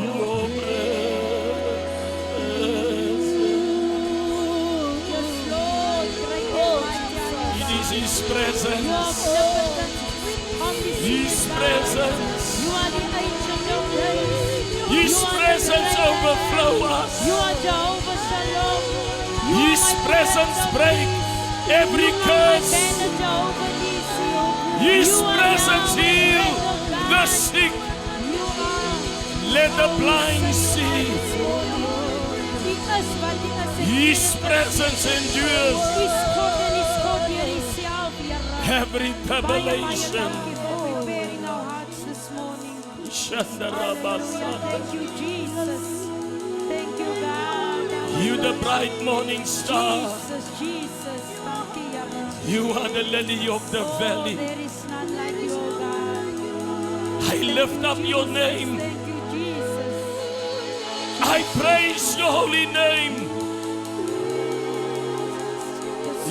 your presence. Yes, Lord. Great and mighty are you, It is God. His You are presence. omnipotent, His omniscient, God. presence. You are the ancient of days. His You are the presence great I overflow am. us. You are Jehovah Shalom. You His are my presence Prince of break Peace. every You are my curse. banner, Jehovah Nissi. His You are presence Yahweh, heal breath of the God. sick. You are. Let the Oh, blind we say you see. are this morning. Die is wat die His presence endures Is God en is God weer Himself, Here. every Baie tribulation. dankie for preparing our hearts this morning. Hallelujah. Shandarabasata. Thank you, Jesus. Thank you, God. You the bright morning star. Jesus, Jesus. Dankie, Here. You are the lily of the Oh, valley. there is none like you, oh God. I lift up your name. Thank you, Jesus. I praise your holy name.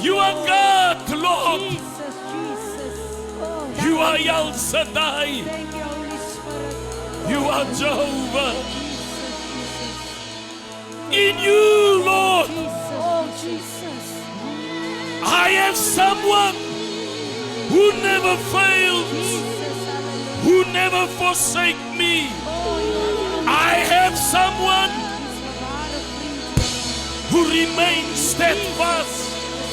You are God, Lord. Jesus, Jesus. Oh, You are thank you. El Shaddai. Thank you, Holy Spirit. You are Jehovah. Jesus, Jesus. In you, Lord, Jesus, oh Jesus. I have someone who never fails, Jesus, hallelujah. who never forsake me. Oh, you are the I have someone God of freedom. who remains steadfast.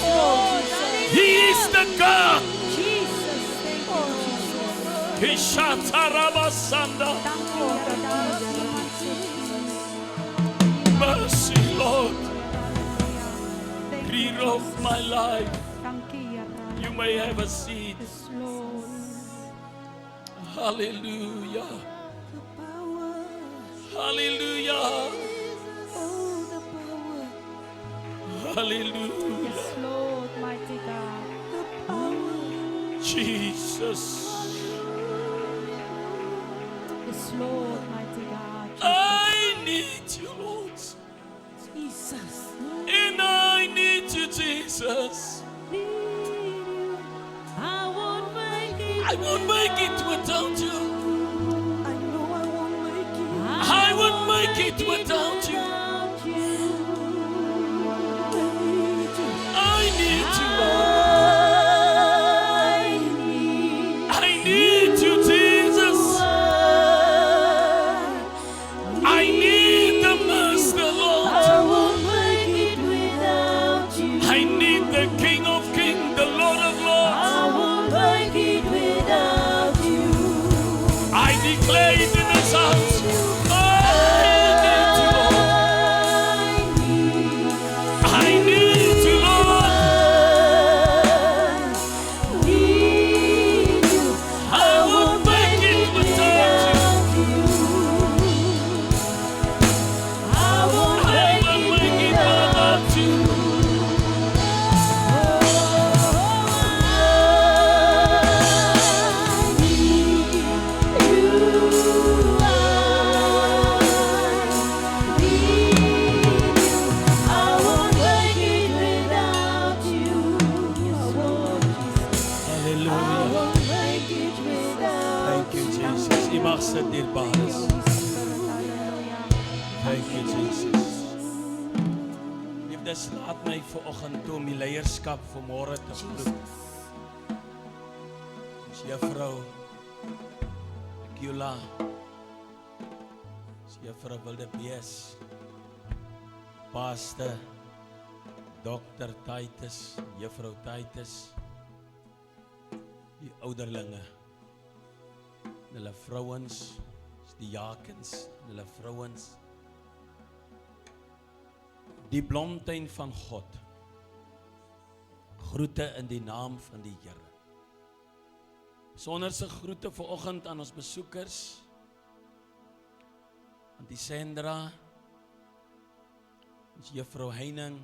Oh, He is the God. Jesus, thank you, Jesus. Kishatarabasanda. Thank you, Mercy, Lord. Thank you, Rewrote my life. thank you, You may have a seat. Yes, Lord. Hallelujah. Hallelujah. Hallelujah. Yes, Lord, mighty God. Jesus. Yes, Lord, mighty God. I need you, Lord. Jesus. And I need you, Jesus. I won't make it. I won't make it without you. I know I won't make it. I won't make it without you. without you. I need you, Lord. I I need you, Jesus. I need the Master, Lord. won't make it without you. I need the King of Kings, the Lord of Lords. I won't make it without you. I declare it in this house. I need you, Lord. I need you, Lord. I won't make it without you. I won't make it without you. Hallelujah. Thank you, Jesus. U mag sit, dierbares. Thank you, Jesus. Liefdes, laat my vanoggend toe om die leierskap vanmôre te groet. Ons juffrou Kula, ons juffrou Wildebees, Pastor Dr. Titus, juffrou Titus, die ouderlinge, hulle vrouens, die jakens, hulle vrouens, die blomtuin van God, groete in die naam van die Here. Sonderse groete vanoggend aan ons besoekers, aan die Sandra, ons juffrou Heining,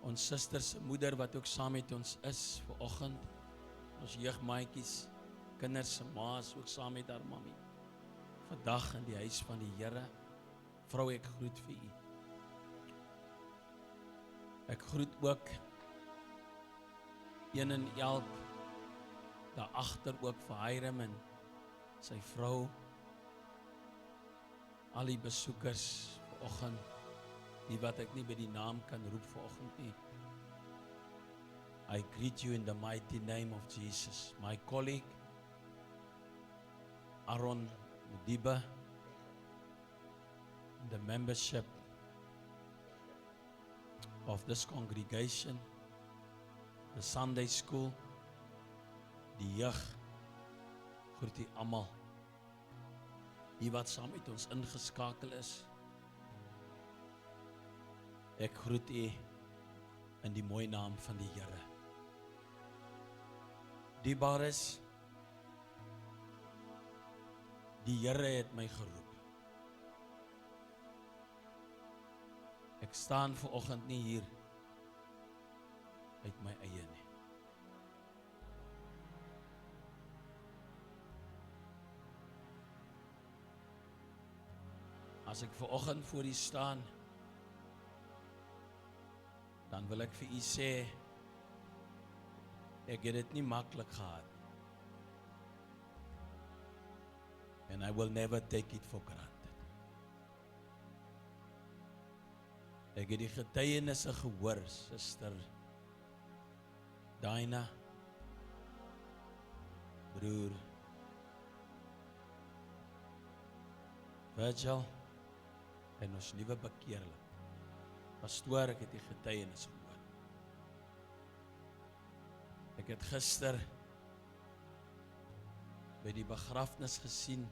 ons suster se moeder wat ook saam met ons is vanoggend, ons jeugmaatjies, kinders se ma's ook saam met haar mammie. Vandag in die huis van die Here, vrou, ek groet vir u. Ek groet ook een en elk daar agter ook vir Hiram en sy vrou, al die besoekers vanoggend, die wat ek nie by die naam kan roep vanoggend nie. I greet you in the mighty name of Jesus. My colleague, Aaron Mudiba, the membership of this congregation, the Sunday school, die jeug, groet u almal, die wat saam met ons ingeskakel is. Ek groet u in die mooi naam van die Here. Dierbares, die Here het my geroep. Ek staan vanoggend nie hier uit my eie nie. As ek vanoggend voor u staan, dan wil ek vir u sê, ek het dit nie maklik gehad. And I will never take it for granted. Ek het die getuienisse gehoor, Suster Daina, broer Virgil, en ons nuwe bekeerling. Pastoor, ek het die getuienis gehoor. Ek het gister by die begrafnis gesien.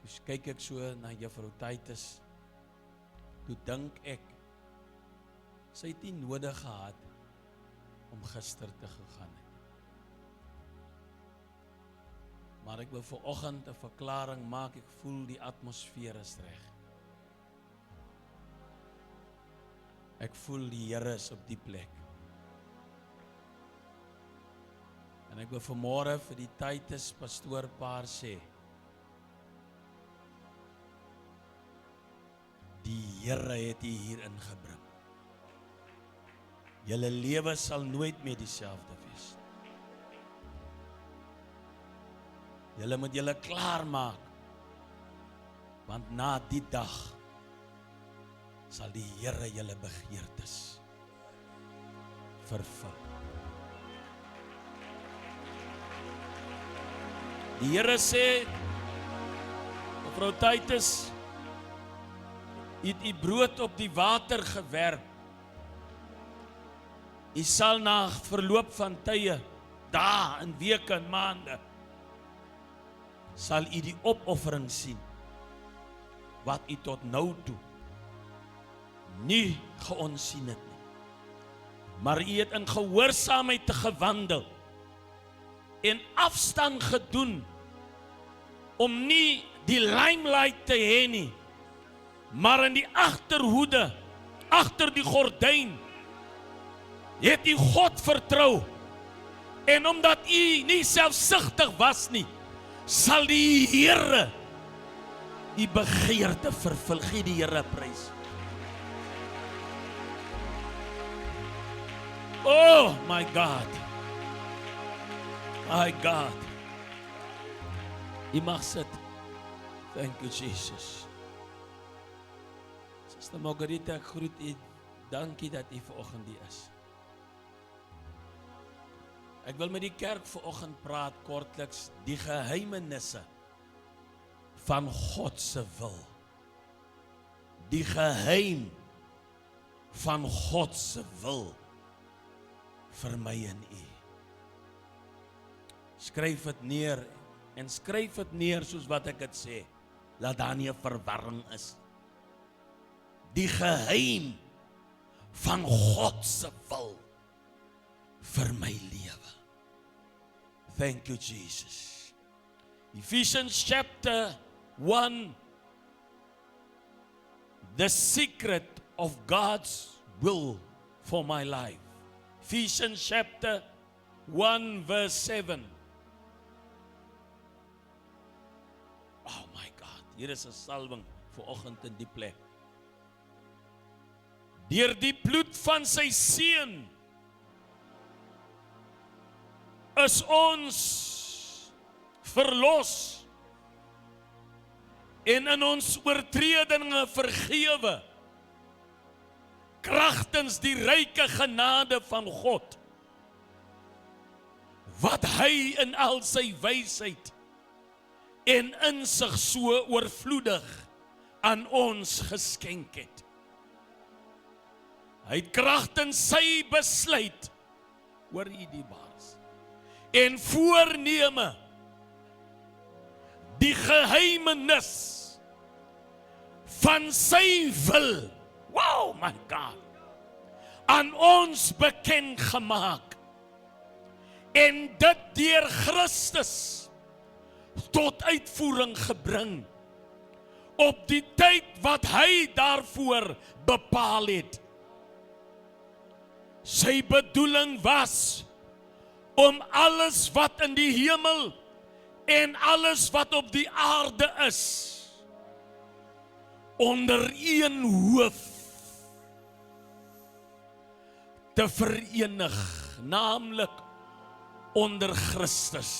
Toe kyk ek so na Juffrou Titus. Toe dink ek, sy het nie nodig gehad om gister te gegaan het. Maar ek wil vanoggend 'n verklaring maak, ek voel die atmosfeer is reg. Ek voel die Here is op die plek. En ek wil vanmôre vir die Titus pastoorpaar sê, die Here het u hier ingebring. Julle lewe sal nooit meer dieselfde wees. Julle moet julle klaarmaak, want na die dag sal die Here julle begeertes vervul. Die Here sê, Mevrou Titus, het u brood op die water gewerp. U sal na verloop van tye, dae en weke en maande, sal u die opoffering sien, wat u tot nou toe nie geonsien het nie. Maar u het in gehoorsaamheid te gewandel en afstand gedoen om nie die limelight te hê nie, maar in die agterhoede, agter die gordyn, het u God vertrou. En omdat u nie selfsugtig was nie, sal die Here u begeerte vervul. Gee die Here prys. Oh my God. My God. U mag sit. Thank you Jesus. Sister Margarita, ek groet u. Dankie dat u vanoggend hier is. Ek wil met die kerk vanoggend praat kortliks die geheimenisse van God se wil. Die geheim van God se wil vir my en u. Skryf dit neer en skryf dit neer soos wat ek dit sê. Laat daar nie 'n verwarring is. Die geheim van God se wil vir my lewe. Thank you Jesus. Ephesians chapter 1. The secret of God's will for my life. Ephesians chapter 1 verse 7. Oh my God, hier is 'n salwing vanoggend in die plek. Deur die bloed van sy seun is ons verlos en in ons oortredinge vergewe, kragtens die ryke genade van God, wat hy in al sy wysheid en insig so oorvloedig aan ons geskenk het. Hy het kragtens sy besluit, hoor u die baas, en voorneme, die geheimenis van sy wil, wow my God, aan ons bekend gemaak, en dit deur Christus tot uitvoering gebring, op die tyd wat hy daarvoor bepaal het. Sy bedoeling was om alles wat in die hemel en alles wat op die aarde is, onder een hoof te verenig, naamlik onder Christus.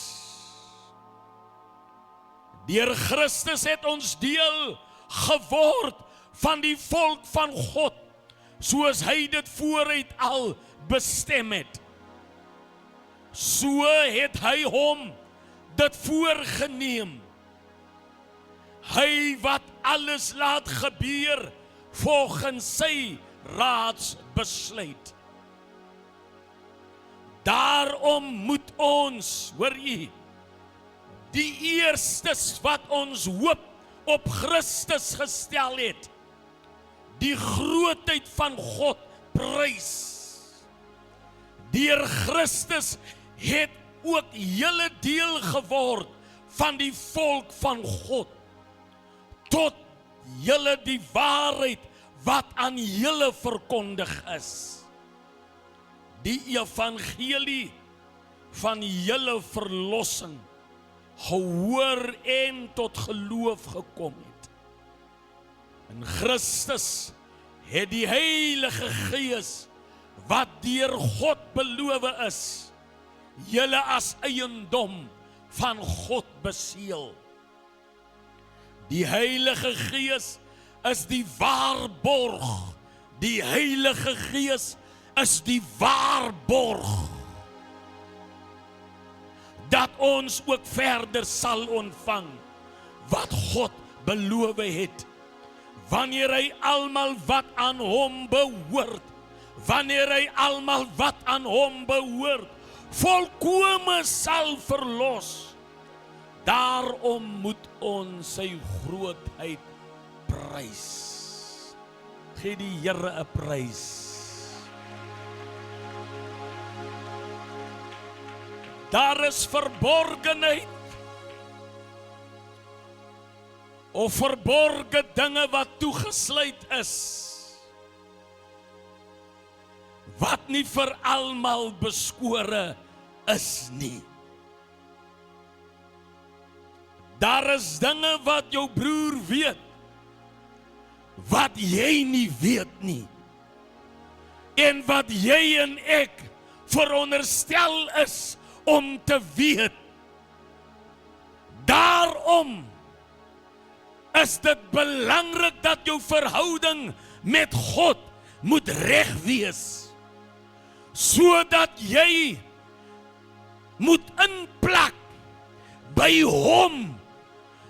Deur Christus het ons deel geword van die volk van God, soos hy dit vooruit al bestem het. So het hy hom dit voorgeneem. Hy wat alles laat gebeur volgens sy raadsbesluit. Daarom moet ons, hoor u, die eerstes wat ons hoop op Christus gestel het, die grootheid van God prys. Deur Christus het ook julle deel geword van die volk van God, tot julle die waarheid wat aan julle verkondig is, die evangelie van julle verlossing, gehoor en tot geloof gekom het. In Christus het die Heilige Gees, wat deur God beloof is, julle as eiendom van God beseël. Die Heilige Gees is die waarborg. Die Heilige Gees is die waarborg dat ons ook verder sal ontvang wat God beloof het, wanneer hy almal wat aan hom behoort, volkome sal verlos. Daarom moet ons sy grootheid prys. Gee die Here 'n prys. Daar is verborgenheid of verborge dinge wat toegesluit is, wat nie vir almal beskore is nie. Daar is dinge wat jou broer weet, wat jy nie weet nie, en wat jy en ek veronderstel is om te weet. Daarom is dit belangrik dat jou verhouding met God moet reg wees, sodat jy moet inplak by hom,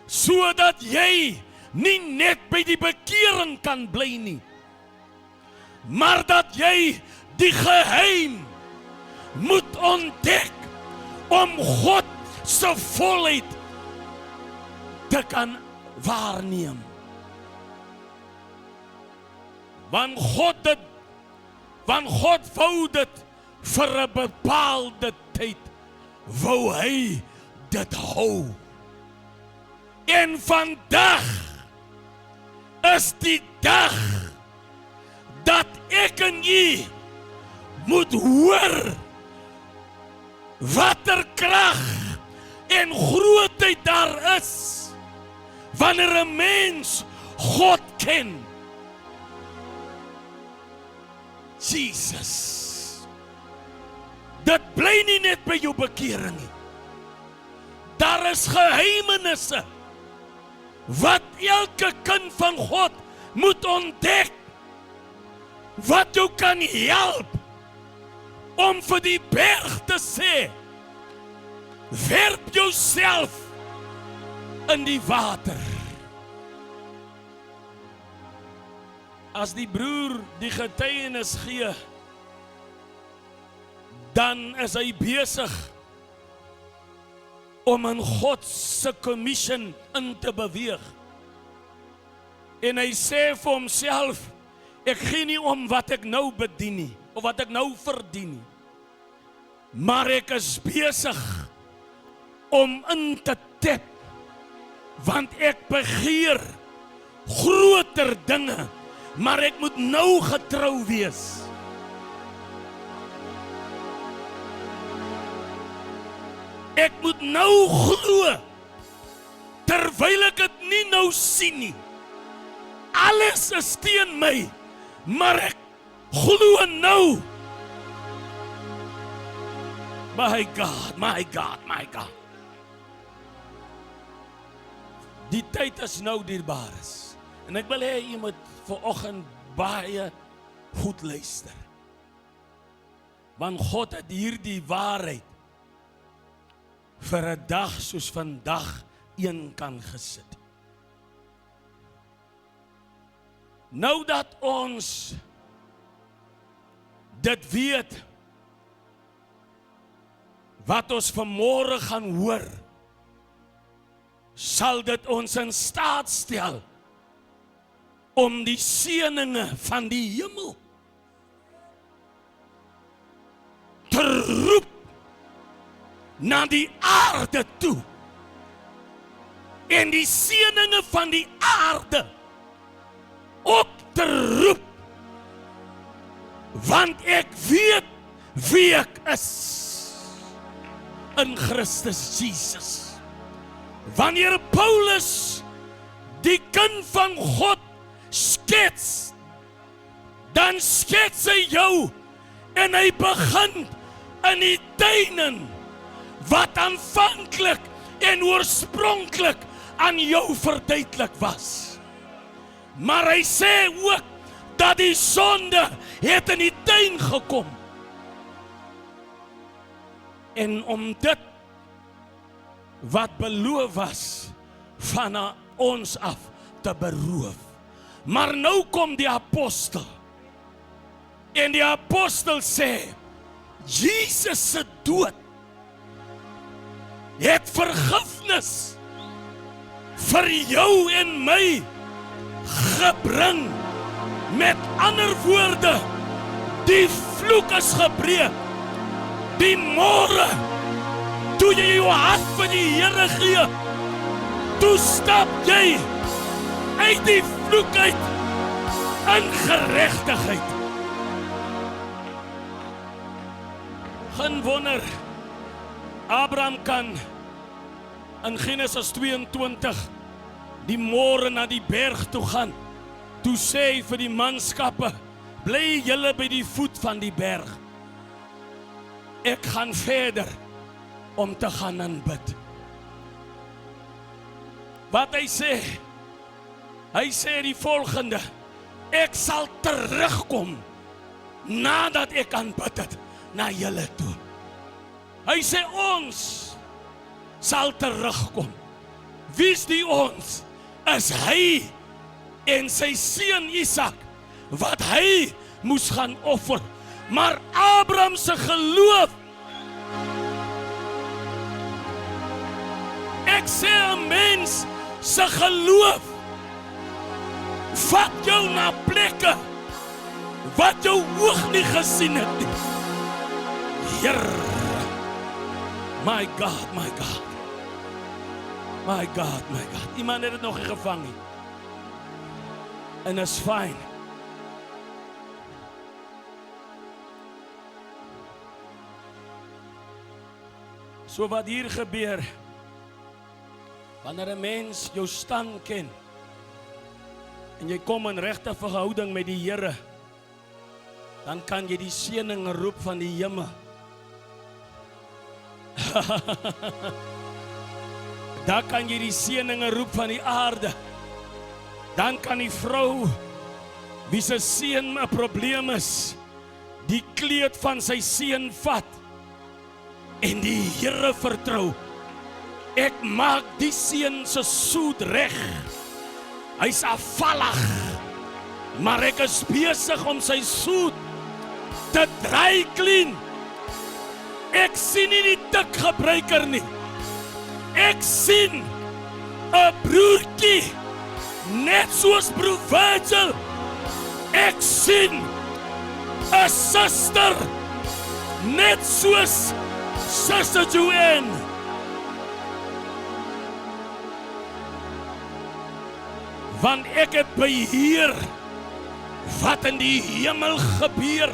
sodat jy nie net by die bekering kan bly nie, maar dat jy die geheim moet ontdek om God se volheid te kan waarneem. Want God wou dit vir 'n bepaalde tyd, wou hy dit hou. En vandag is die dag dat ek en u moet hoor watter krag en grootheid daar is wanneer 'n mens God ken. Jesus. Dit bly nie net by jou bekering nie. Daar is geheimenisse wat elke kind van God moet ontdek, wat jou kan help om vir die berg te sê, werp jouself in die water. As die broer die getuienis gee, dan is hy besig om in God se commission in te beweeg. En hy sê vir homself, ek gee nie om wat ek nou bedien nie, of wat ek nou verdien nie, maar ek is besig om in te tap, want ek begeer groter dinge, maar ek moet nou getrou wees. Ek moet nou glo, terwyl ek dit nie nou sien nie. Alles is teen my, maar ek glo nou. My God, my God, my God. Die tyd is nou dierbaar is. En ek wil hê jy moet vanoggend baie goed luister. Want God het hierdie waarheid vir 'n dag soos vandag een kan gesit. Nou dat ons dit weet, wat ons vanmôre gaan hoor, sal dit ons in staat stel om die seëninge van die hemel te roep na die aarde toe, en die seëninge van die aarde op te roep, want ek weet wie ek is in Christus Jesus. Wanneer Paulus die kind van God skets, dan skets hy jou, en hy begin in die tuinen wat aanvanklik en oorspronklik aan jou verduidelik was. Maar hy sê ook dat die sonde het in die tuin gekom. En om dit wat beloof was van ons af te beroof. Maar nou kom die apostel. En die apostel sê, Jesus se dood het vergifnis vir jou en my gebring. Met ander woorde, die vloek is gebreek. Die môre, toe jy jou hart vir die Here gee, toe stap jy uit die vloek uit in geregtigheid. Geen wonder, Abraham kan in Genesis 22 die môre na die berg toe gaan. Toe sê hy vir die manskappe, bly julle by die voet van die berg. Ek gaan verder om te gaan aanbid. Wat hy sê die volgende, ek sal terugkom nadat ek aanbid het na julle toe. Hy sê ons sal terugkom. Wie is die ons? Is hy en sy seun Isak, wat hy moes gaan offer. Maar Abraham se geloof, ek sê 'n mens se geloof vat jou na plekke wat jou oog nie gesien het nie. Here, my God, my God. My God, my God. Iemand het dit nog nie gevang nie. En is fyn. So wat hier gebeur, wanneer 'n mens jou stand ken, en jy kom in regte verhouding met die Here, dan kan jy die seëning roep van die hemel Dan kan jy die seëninge roep van die aarde. Dan kan die vrou wie se seun 'n probleem is, die kleed van sy seun vat en die Here vertrou. Ek maak die seun se soet reg. Hy's afvallig, maar ek is besig om sy soet te dry clean. Ek sien nie die dik gebruiker nie. Ek sien 'n broertjie, net soos broer Virgil. Ek sien 'n suster, net soos Suster Joanne. Want ek het beheer wat in die hemel gebeur.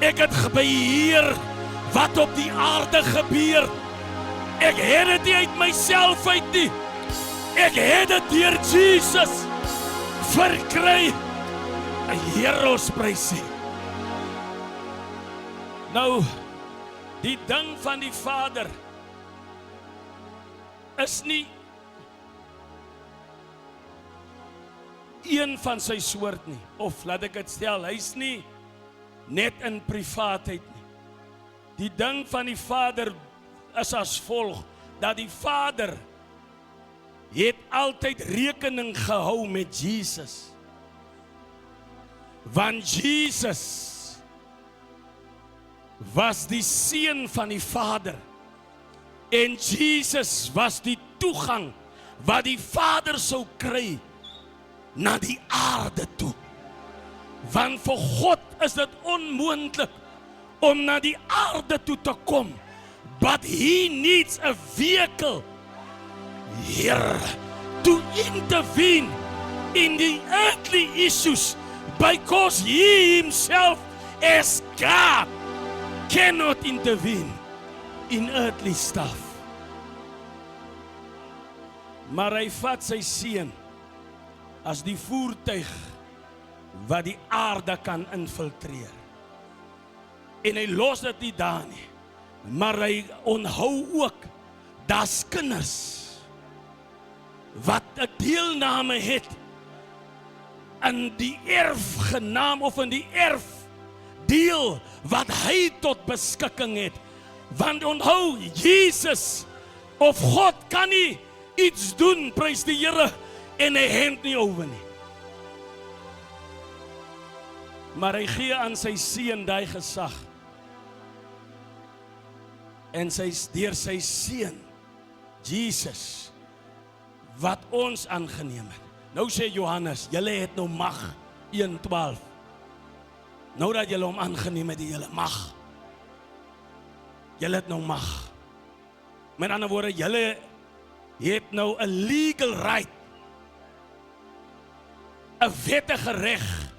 Ek het beheer wat op die aarde gebeur. Ek het dit nie uit myself uit nie. Ek het dit deur Jesus verkry. Here ons prys U. Nou, die ding van die Vader is nie een van sy soort nie. Of laat ek dit stel, hy's nie net in privaatheid nie. Die ding van die Vader is as volg, dat die Vader het altyd rekening gehou met Jesus. Want Jesus was die seun van die Vader. En Jesus was die toegang wat die Vader sou kry na die aarde toe. Want vir God is dit onmoontlik om na die aarde toe te kom. But He needs a vehicle here to intervene in the earthly issues, because He Himself as God cannot intervene in earthly stuff. Maar hy vat sy seun as die voertuig wat die aarde kan infiltreer. En hy los dit nie daar nie, maar hy onthou ook, daar's kinders wat 'n deelname het in die erfgenaam of in die erfdeel wat hy tot beskikking het. Want onthou, Jesus of God kan nie iets doen, prys die Here, en hy hand nie oor nie. Maar hy gee aan sy seun daai gesag. En deur sy seun, Jesus, wat ons aangeneem het. Nou sê Johannes, julle het nou mag, 1:12. Nou dat julle hom aangeneem het, julle mag. Julle het nou mag. Met ander woorde, julle het nou 'n legal right, 'n wettige reg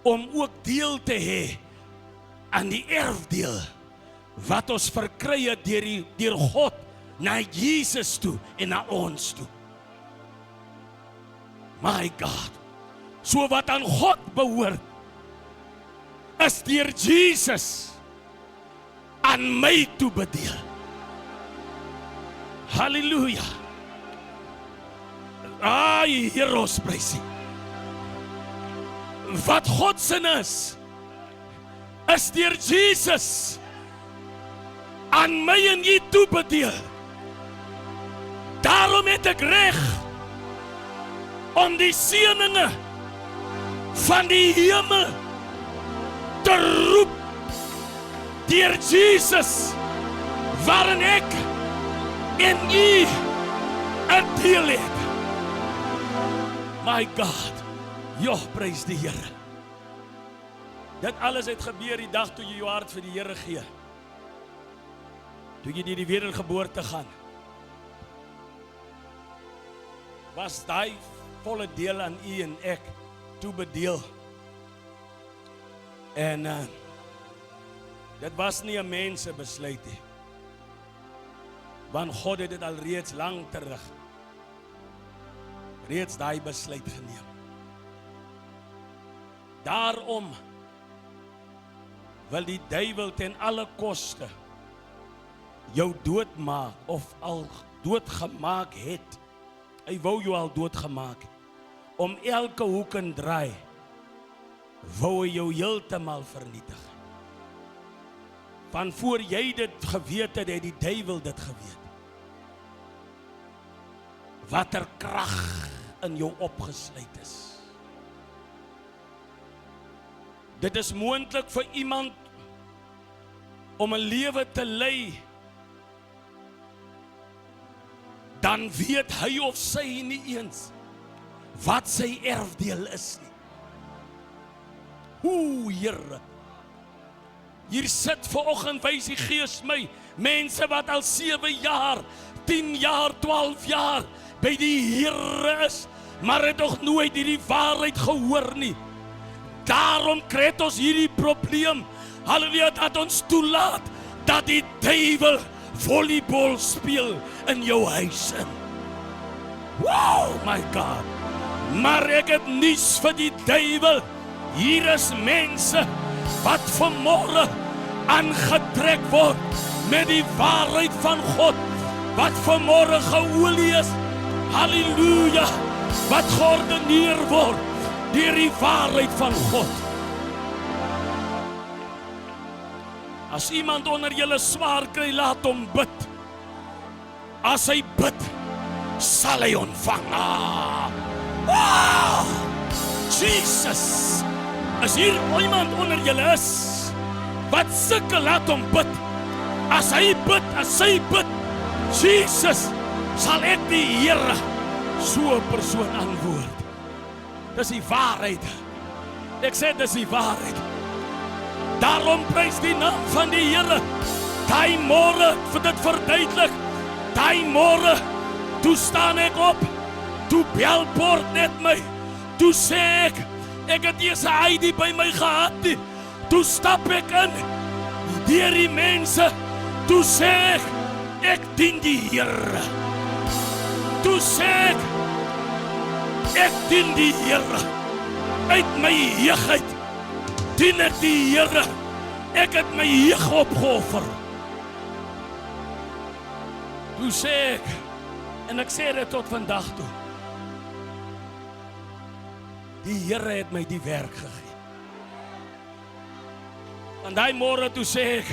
om ook deel te hê aan die erfdeel wat ons verkry het deur God na Jesus toe en na ons toe. My God, so wat aan God behoort, is deur Jesus aan my toe bedeel. Halleluja. Here ons prys U. Wat God se is deur Jesus aan my en U toe bedeel. Daarom het ek reg om die seëninge van die hemel te roep deur Jesus, waarin ek en U 'n deel het. My God, prys die Here. Dit alles het gebeur die dag toe jy jou hart vir die Here gee. Toe jy deur die wedergeboorte gaan, was daai volle deel aan U en ek toe bedeel. En dit was nie 'n mens se besluit nie. Want God het dit al reeds lang terug reeds daai besluit geneem. Daarom wil die duiwel ten alle koste jou doodmaak of al doodgemaak het. Hy wou jou al doodgemaak. Om elke hoek en draai wou hy jou heeltemal vernietig. Van voor jy dit geweet het, het die duiwel dit geweet. Wat er krag in jou opgesluit is. Dit is moontlik vir iemand om 'n lewe te lei, dan weet hy of sy nie eens wat sy erfdeel is nie. Here. Hier sit vanoggend wys die Gees my mense wat al 7 jaar, 10 jaar, 12 jaar by die Here is, maar het nog nooit hierdie waarheid gehoor nie. Daarom kry ons hierdie probleem. Halleluja, dat ons toelaat dat die duiwel volleybal speel in jou huis in. Wow, my God. Maar ek het nuus vir die duiwel. Hier is mense wat vanmôre aangetrek word met die waarheid van God, wat vanmôre geolie is. Halleluja, wat geordineer word deur die waarheid van God. As iemand onder julle swaar kry, laat hom bid. As hy bid, sal hy ontvang. Jesus, as hier iemand onder julle is, wat sukkel, laat hom bid. As hy bid, as sy bid, Jesus, sal ek die Here so 'n persoon antwoord. Dis die waarheid. Ek sê dis die waarheid. Daarom prys die naam van die Here. Daai môre vir dit verduidelik. Daai môre, toe staan ek op. Toe bel Port net my. Toe sê ek het nie sy ID by my gehad nie. Toe stap ek in. Deur die mense. Toe sê ek dien die Here. Toe sê ek dien die Here. Uit my jeugheid dien ek die Here. Ek het my jeug opgeoffer. Toe sê ek, en ek sê dit tot vandag toe, die Here het my die werk gegee. En daai môre toe sê ek,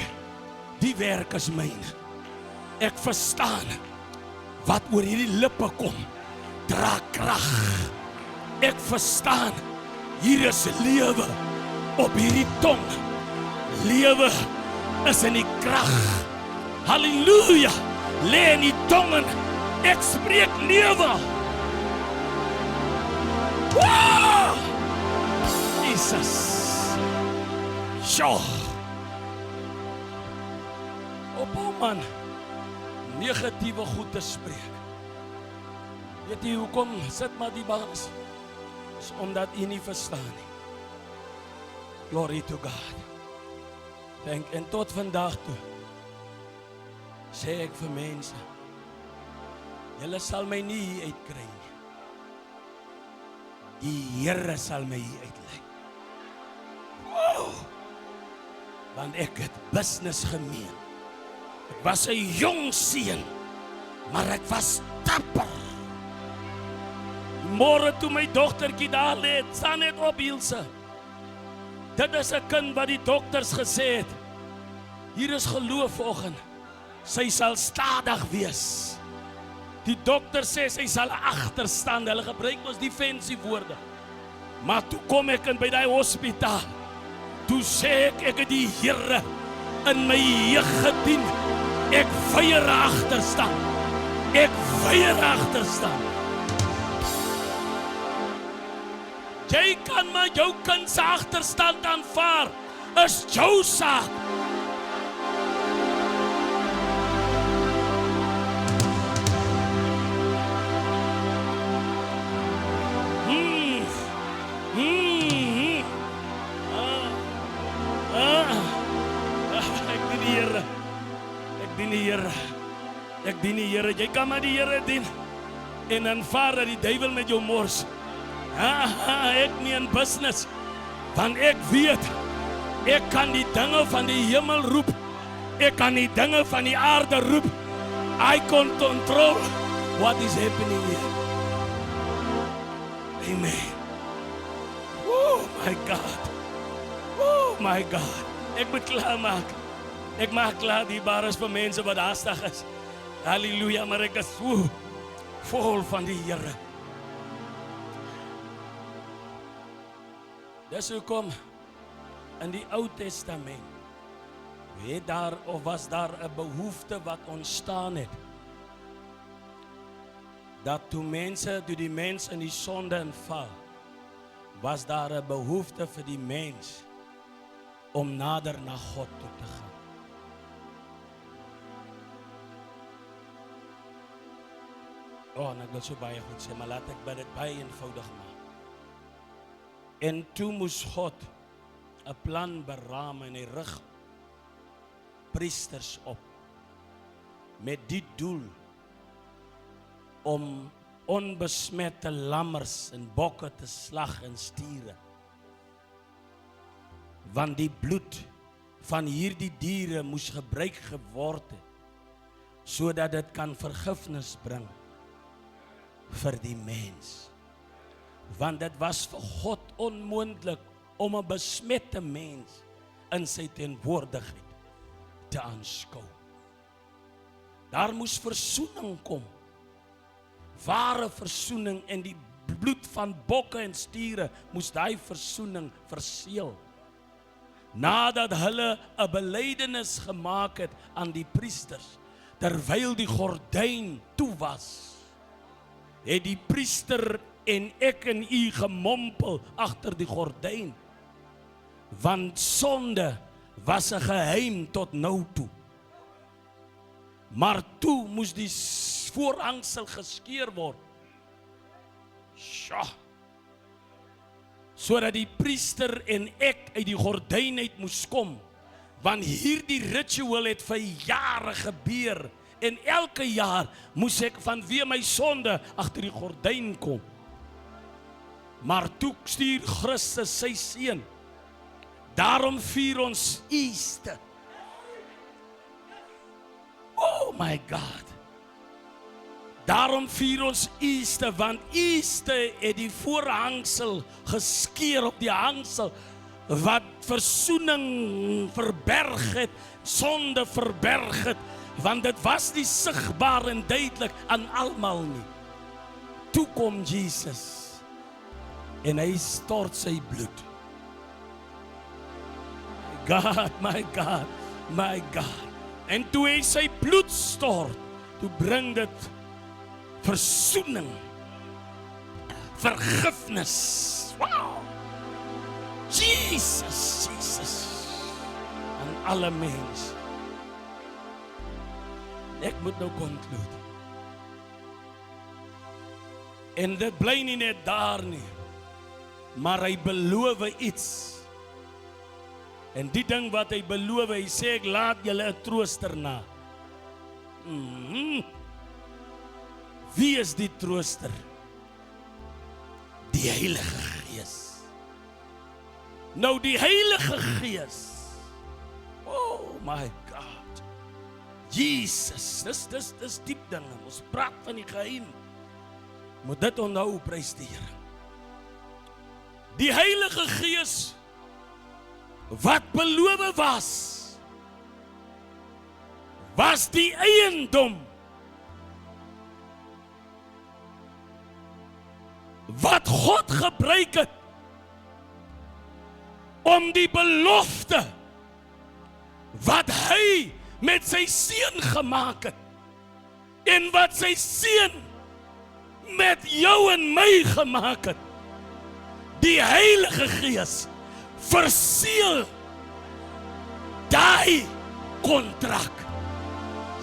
die werk is myne. Ek verstaan wat oor hierdie lippe kom, dra krag. Ek verstaan, hier is lewe op hierdie tong. Lewe is in die krag. Halleluja, lê in die tongen. Ek spreek lewe. Wow! Jesus. Sjoe. Ophou man, negatiewe goed te spreek. Weet jy hoekom? Sit maar die bangs. Is omdat jy nie verstaan nie. Glory to God. En tot vandag toe sê ek vir mense, julle sal my nie hier uitkry nie. Die Here sal my hier uitlei. Wow! Want ek het business gemeen. Ek was 'n jong seun, maar ek was dapper. Môre toe my dogtertjie daar lê, staan net op hielse. Dit is 'n kind wat die dokters gesê het, hier is geloof vanoggend. Sy sal stadig wees. Die dokter sê sy sal agterstaan. Hulle gebruik mos die fancy woorde. Maar toe kom ek in by daai hospitaal. Toe sê ek het die Here in my jeug gedien. Ek weier agterstaan. Ek weier agterstaan. Jy kan maar jou kind se agterstand aanvaar. Is jou saak. Ek dien die Here. Jy kan maar die Here dien en aanvaar dat die duiwel met jou mors. Ek nie in business, want ek weet, ek kan die dinge van die hemel roep Ek kan die dinge van die aarde roep. I can control what is happening here. Amen. Oh my God. Oh my God. Ek moet klaarmaak. Ek maak klaar die bar is vir mense wat haastig is. Halleluja, maar ek is so vol van die Here. Dis hoekom in die Ou Testament was daar 'n behoefte wat ontstaan het. Dat toe die mens in die sonde inval, was daar 'n behoefte vir die mens om nader na God toe te gaan. En ek wil so baie goed sê, maar laat ek dit baie eenvoudig maak. En toe moes God 'n plan beraam en hy rig priesters op met die doel om onbesmette lammers en bokke te slag en stiere. Want die bloed van hierdie diere moes gebruik geword het sodat dit kan vergifnis bring vir die mens. Want dit was vir God onmoontlik om 'n besmette mens in sy teenwoordigheid te aanskou. Daar moes versoening kom. Ware versoening, en die bloed van bokke en stiere moes daai versoening verseël. Nadat hulle 'n belydenis gemaak het aan die priesters, terwyl die gordyn toe was, het die priester en ek en u gemompel agter die gordyn, want sonde was 'n geheim tot nou toe. Maar toe moes die voorhangsel geskeur word. Sodat die priester en ek uit die gordyn uit moes kom, want hierdie ritueel het vir jare gebeur, en elke jaar moes ek vanweë my sonde agter die gordyn kom. Maar toe stuur Christus sy seun. Daarom vier ons Easter. Oh my God. Daarom vier ons Easter, want Easter het die voorhangsel geskeur op die hangsel wat versoening verberg het, sonde verberg het, want dit was nie sigbaar en duidelik aan almal nie. Toe kom Jesus en hy stort sy bloed. My God, my God. En toe hy sy bloed stort, toe bring dit versoening, vergifnis. Wow! Jesus, aan alle mens. Ek moet nou conclude. En dit bly nie net daar nie, maar hy beloof iets. En die ding wat hy beloof, hy sê ek laat julle 'n trooster na. Wie is die trooster? Die Heilige Gees. Nou die Heilige Gees. Oh my God. Jesus, dis diep dinge. Ons praat van die geheim. Moet dit onthou, prys die Here. Die Heilige Gees wat beloof was die eiendom wat God gebruik het om die belofte wat hy met sy seun gemaak het en wat sy seun met jou en my gemaak het. Die Heilige Gees verseël daai kontrak.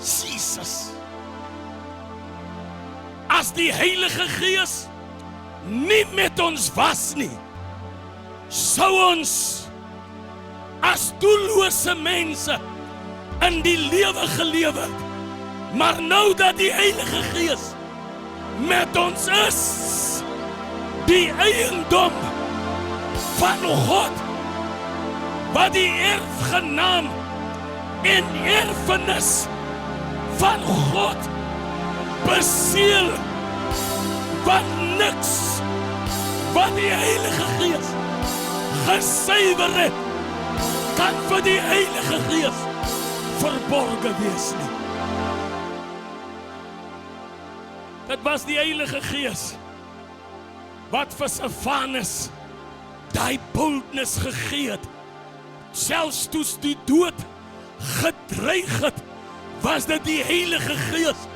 Jesus. As die Heilige Gees nie met ons was nie, sou ons as doellose mense in die lewe gelewe het. Maar nou dat die Heilige Gees met ons is, die eiendom van God, wat die erfgenaam en erfenis van God beseël, wat niks wat die Heilige Gees gesuiwer het, kan vir die Heilige Gees verborge wees nie. Dit was die Heilige Gees wat vir Stefanus daai boldness gegee het. Selfs toe die dood gedreig het, was dit die Heilige Gees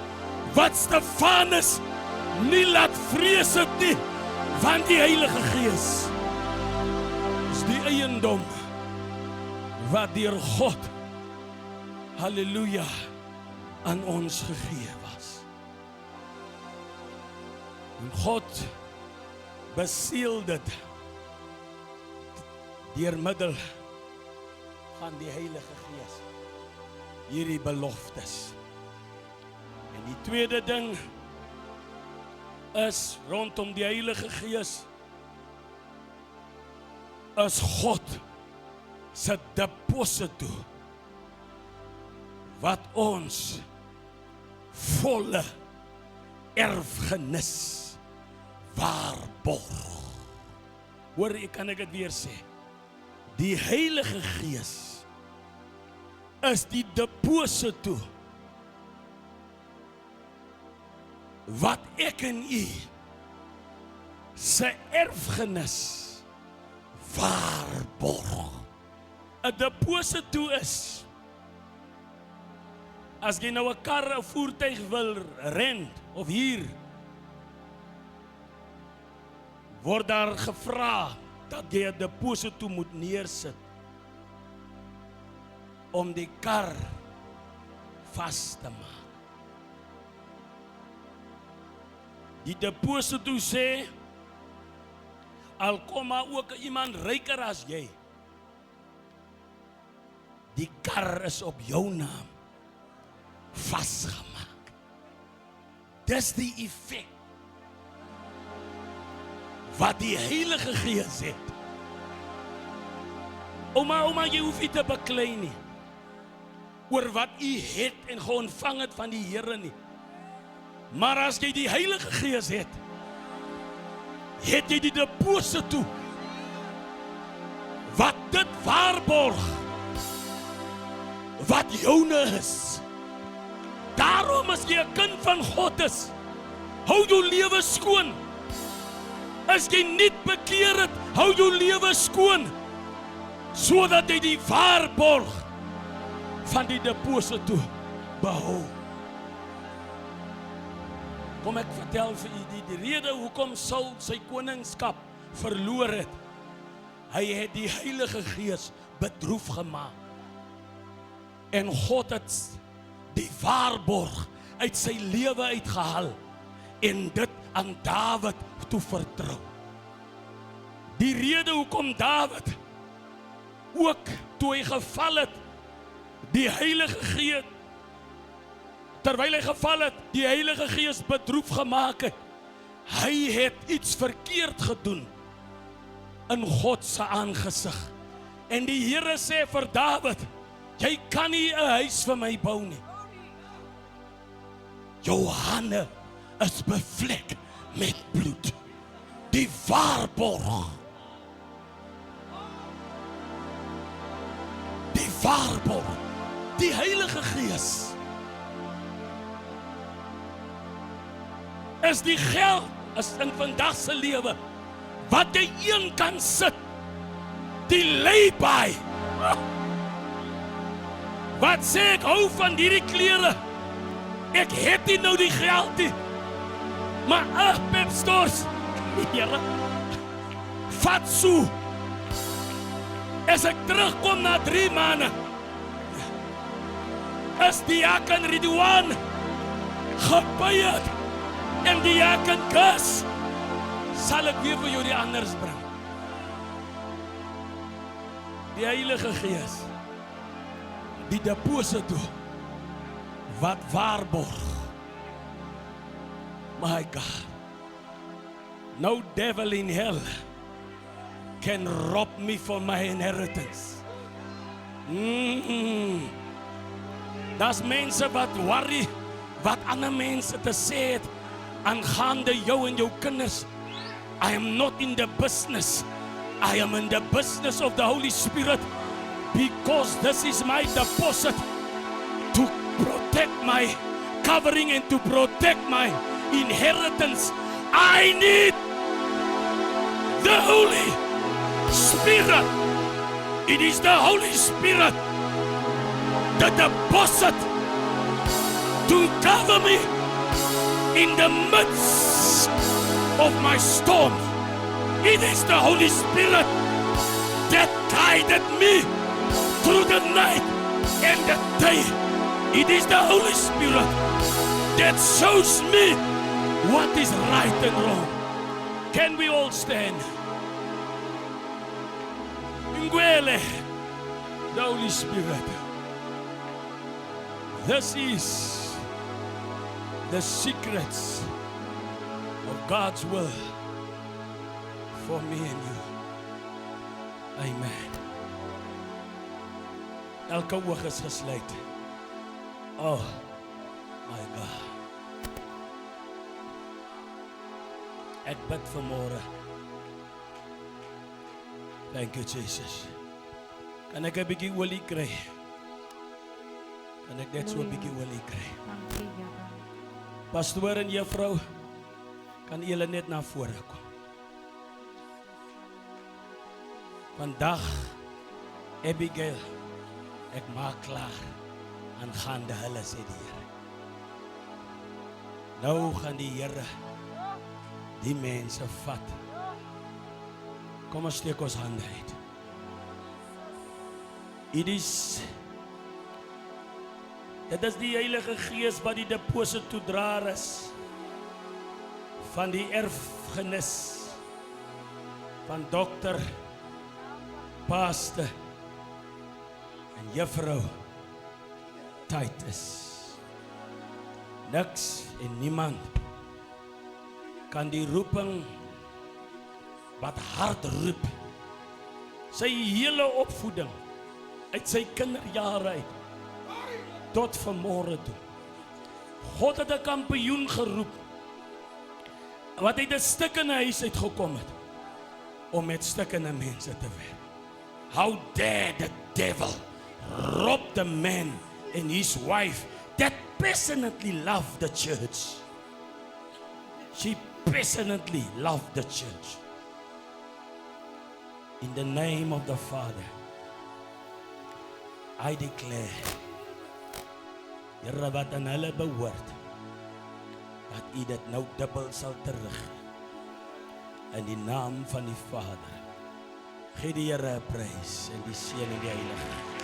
wat Stefanus nie laat vrees het nie, want die Heilige Gees is die eiendom wat deur God, halleluja, aan ons gegee was. En God beseël dit deur middel van die Heilige Gees, hierdie beloftes. En die tweede ding is rondom die Heilige Gees, is God se deposito wat ons volle erfgenis waarborg. Hoor, kan ek dit weer sê? Die Heilige Gees is die deposito wat ek en u se erfgenis waarborg. 'n deposito is, as jy nou 'n kar, 'n voertuig wil rent of huur, word daar gevra dat jy 'n deposito moet neersit om die kar vas te maak. Die deposito sê, al kom maar ook iemand ryker as jy, die kar is op jou naam vasgemaak. Dis die effek wat die Heilige Gees het. Oma, jy hoef nie te beklei nie oor wat u het en geontvang het van die Here nie. Maar as jy die Heilige Gees het jy die deposito wat dit waarborg, wat joune is. Daarom as jy 'n kind van God is, hou jou lewe skoon. As jy nie bekeer het, hou jou lewe skoon, sodat jy die waarborg van die deposito behou. Kom ek vertel vir u die rede hoekom Saul sy koningskap verloor het. Hy het die Heilige Gees bedroef gemaak. En God het die waarborg uit sy lewe uitgehaal en dit aan Dawid toe vertrou. Die rede hoekom Dawid ook toe hy geval het, die Heilige Gees, terwyl hy geval het, die Heilige Gees bedroef gemaak het. Hy het iets verkeerd gedoen in God se aangesig. En die Here sê vir Dawid, jy kan nie 'n huis vir my bou nie. Jou hande is bevlek met bloed. Die waarborg. Die waarborg. Die Heilige Gees is die geld, is in vandag se lewe, wat jy een kan sit, die lay-by. Wat sê ek hou van hierdie klere? Ek het nie nou die geld nie. Maar Pep Stores, Here, vat so. As ek terugkom na 3 maande, is die Diaken Ridwan gepaid en die Diaken Gus, sal ek weer vir jou die anders bring. Die Heilige Gees, die deposito wat waarborg. My God, no devil in hell can rob me from my inheritance. Daar's mense wat worry wat ander mense te sê het aangaande jou en jou kinders. I am not in the business. I am in the business of the Holy Spirit, because this is my deposit to protect my covering and to protect my inheritance. I need the Holy Spirit. It is the Holy Spirit, the deposit to cover me in the midst of my storm. It is the Holy Spirit that guided me through the night and the day. It is the Holy Spirit that shows me what is right and wrong. Can we all stand? Ngwele, the Holy Spirit. This is the secrets of God's will for me and you. Amen. Elke oog is gesluit. Oh my God. Ek bid vanmôre. Thank you, Jesus. Kan ek 'n bietjie olie kry? Kan ek net so 'n bietjie olie kry? Pastoor en juffrou, kan julle net na vore kom? Vandag, Abigail, ek maak klaar aangaande hulle, sê die Here. Nou gaan die Here die mense vat. Kom ons steek ons hande uit. Dit is die Heilige Gees wat die depositodraer is van die erfenis van dokter, pastor en juffrou Titus. Niks en niemand kan die roeping wat hard roep, sy hele opvoeding uit sy kinderjare uit tot vanmôre toe. God het 'n kampioen geroep wat uit 'n stikkende huis uitgekom het om met stikkende mense te werk. How dare the devil rob the man and his wife that passionately loved the church. She passionately loved the church. In the name of the Father, I declare, Here wat aan hulle behoort, dat U dit nou dubbel sal terug. In die naam van die Vader, gee die Here prys en die Seun en die Heilige Gees.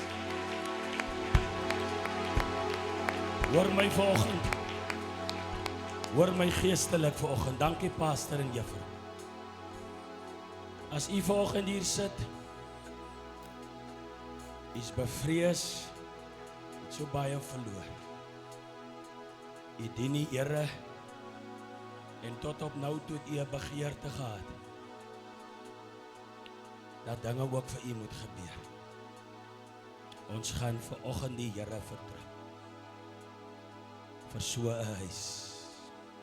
Hoor my vanoggend. Hoor my geestelik vanoggend. Dankie pastor en juffrou. As u vanoggend hier sit, is bevrees, het so baie verloor. U dien die Here en tot op nou toe het u 'n begeerte gehad dat dinge ook vir u moet gebeur. Ons gaan vanoggend die Here vertrou vir so 'n huis.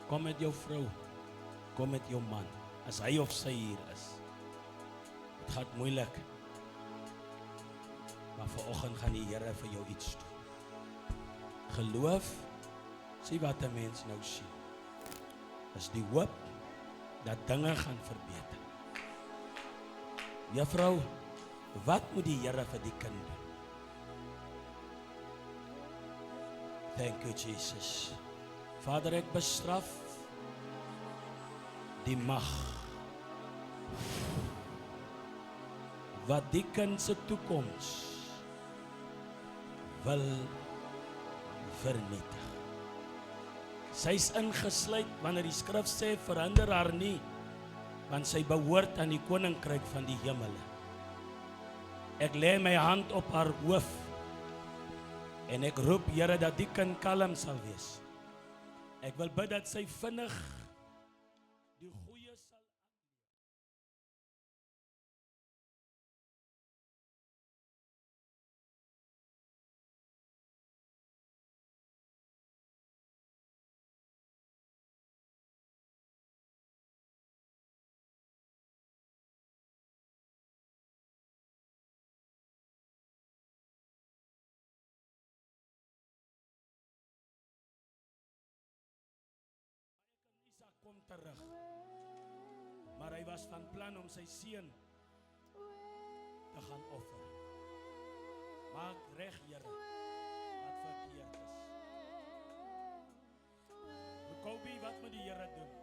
Kom met jou vrou, kom met jou man, as hy of sy hier is. Het gaat moeilik, maar vanoggend gaan die Here vir jou iets doen. Geloof, sien wat 'n mens nou sien, is die hoop dat dinge gaan verbeter. Juffrou, wat moet die Here vir die kind doen? Thank you, Jesus. Vader, ek bestraf die mag wat die kind se toekoms wil vernietig. Sy is ingesluit wanneer die skrif sê verander haar nie, want sy behoort aan die koninkryk van die hemele. Ek lê my hand op haar hoof en ek roep, Here, dat die kind kalm sal wees. Ek wil bid dat sy vinnig terug. Maar hy was van plan om sy seun te gaan offer. Maak reg, Here, wat verkeerd is. Jacobi, wat moet die Here doen?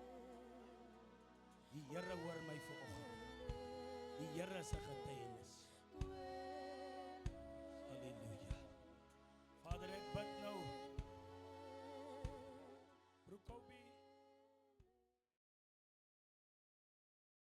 Die Here hoor my vanoggend. Die Here se getuienis.